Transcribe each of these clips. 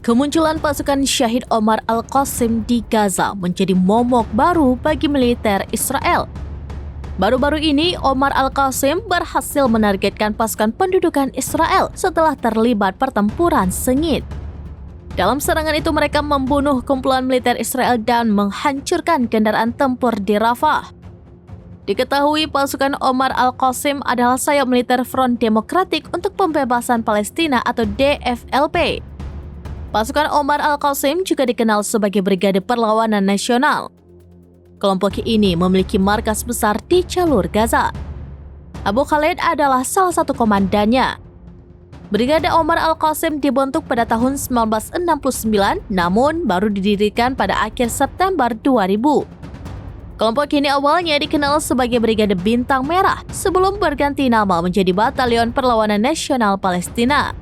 Kemunculan pasukan Syahid Omar Al-Qasim di Gaza menjadi momok baru bagi militer Israel. Baru-baru ini, Omar Al-Qasim berhasil menargetkan pasukan pendudukan Israel setelah terlibat pertempuran sengit. Dalam serangan itu, mereka membunuh kumpulan militer Israel dan menghancurkan kendaraan tempur di Rafah. Diketahui pasukan Omar Al-Qasim adalah sayap militer Front Demokratik untuk Pembebasan Palestina atau DFLP. Pasukan Omar Al-Qasim juga dikenal sebagai Brigade Perlawanan Nasional. Kelompok ini memiliki markas besar di jalur Gaza. Abu Khalid adalah salah satu komandannya. Brigade Omar Al-Qasim dibentuk pada tahun 1969, namun baru didirikan pada akhir September 2000. Kelompok ini awalnya dikenal sebagai Brigade Bintang Merah sebelum berganti nama menjadi Batalion Perlawanan Nasional Palestina.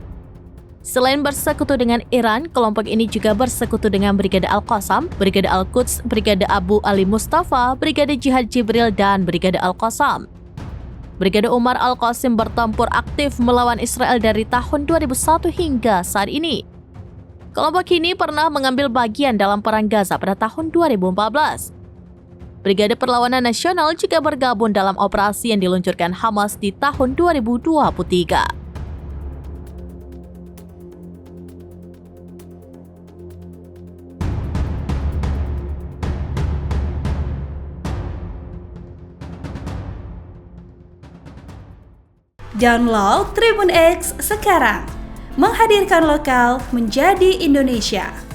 Selain bersekutu dengan Iran, kelompok ini juga bersekutu dengan Brigade Al-Qassam, Brigade Al-Quds, Brigade Abu Ali Mustafa, Brigade Jihad Jibril, dan Brigade Al-Qassam. Brigade Omar Al-Qasim bertempur aktif melawan Israel dari tahun 2001 hingga saat ini. Kelompok ini pernah mengambil bagian dalam Perang Gaza pada tahun 2014. Brigade Perlawanan Nasional juga bergabung dalam operasi yang diluncurkan Hamas di tahun 2023. Download Tribun X sekarang, menghadirkan lokal menjadi Indonesia.